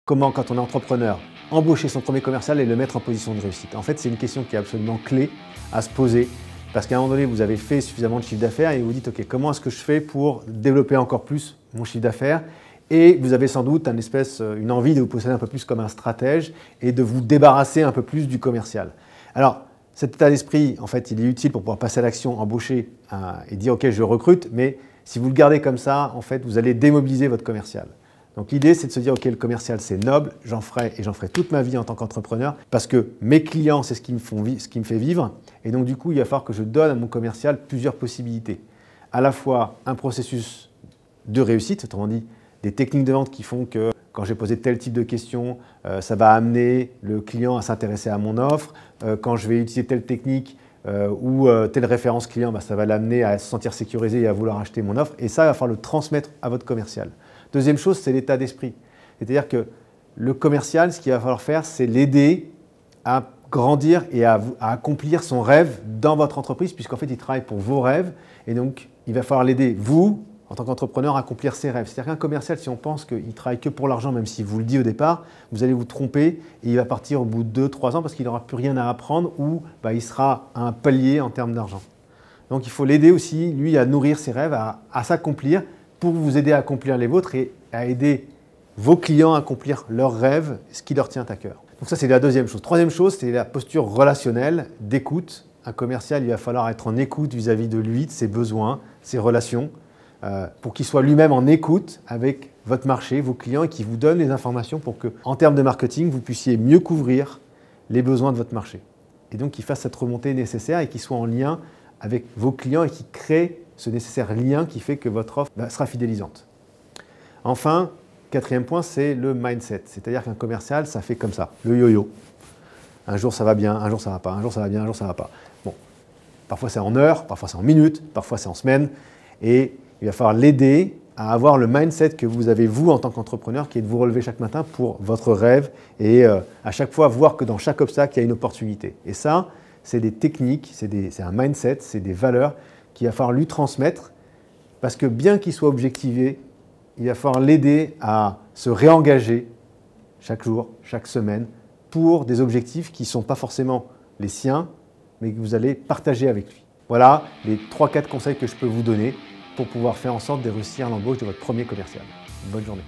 comment, quand on est entrepreneur, embaucher son premier commercial et le mettre en position de réussite? En fait, c'est une question qui est absolument clé à se poser parce qu'à un moment donné, vous avez fait suffisamment de chiffre d'affaires et vous vous dites « Ok, comment est-ce que je fais pour développer encore plus mon chiffre d'affaires ?» Et vous avez sans doute une envie de vous posséder un peu plus comme un stratège et de vous débarrasser un peu plus du commercial. Alors, cet état d'esprit, en fait, il est utile pour pouvoir passer à l'action, embaucher et dire « Ok, je recrute », mais si vous le gardez comme ça, en fait, vous allez démobiliser votre commercial. Donc l'idée, c'est de se dire « Ok, le commercial, c'est noble, j'en ferai toute ma vie en tant qu'entrepreneur parce que mes clients, c'est ce qui me fait vivre. Et donc, du coup, il va falloir que je donne à mon commercial plusieurs possibilités. À la fois un processus de réussite, autrement dit, des techniques de vente qui font que quand j'ai posé tel type de questions, ça va amener le client à s'intéresser à mon offre. Quand je vais utiliser telle technique ou telle référence client, ça va l'amener à se sentir sécurisé et à vouloir acheter mon offre. Et ça, il va falloir le transmettre à votre commercial. Deuxième chose, c'est l'état d'esprit. C'est-à-dire que le commercial, ce qu'il va falloir faire, c'est l'aider à grandir et à accomplir son rêve dans votre entreprise, puisqu'en fait, il travaille pour vos rêves. Et donc, il va falloir l'aider, vous, en tant qu'entrepreneur, à accomplir ses rêves. C'est-à-dire qu'un commercial, si on pense qu'il travaille que pour l'argent, même s'il vous le dit au départ, vous allez vous tromper et il va partir au bout de 2-3 ans parce qu'il n'aura plus rien à apprendre ou il sera à un palier en termes d'argent. Donc, il faut l'aider aussi, lui, à nourrir ses rêves, à s'accomplir pour vous aider à accomplir les vôtres et à aider vos clients à accomplir leurs rêves, ce qui leur tient à cœur. Donc ça, c'est la deuxième chose. Troisième chose, c'est la posture relationnelle d'écoute. Un commercial, il va falloir être en écoute vis-à-vis de lui, de ses besoins, ses relations, pour qu'il soit lui-même en écoute avec votre marché, vos clients et qu'il vous donne les informations pour que, en termes de marketing, vous puissiez mieux couvrir les besoins de votre marché. Et donc, qu'il fasse cette remontée nécessaire et qu'il soit en lien avec vos clients et qu'il crée ce nécessaire lien qui fait que votre offre sera fidélisante. Enfin, quatrième point, c'est le mindset. C'est-à-dire qu'un commercial, ça fait comme ça, le yo-yo. Un jour, ça va bien, un jour, ça ne va pas, un jour, ça va bien, un jour, ça ne va pas. Bon, parfois, c'est en heures, parfois, c'est en minutes, parfois, c'est en semaines. Et il va falloir l'aider à avoir le mindset que vous avez, vous, en tant qu'entrepreneur, qui est de vous relever chaque matin pour votre rêve et à chaque fois voir que dans chaque obstacle, il y a une opportunité. Et ça, c'est des techniques, c'est un mindset, c'est des valeurs qu'il va falloir lui transmettre parce que bien qu'il soit objectivé, il va falloir l'aider à se réengager chaque jour, chaque semaine pour des objectifs qui ne sont pas forcément les siens, mais que vous allez partager avec lui. Voilà les 3-4 conseils que je peux vous donner pour pouvoir faire en sorte de réussir l'embauche de votre premier commercial. Bonne journée.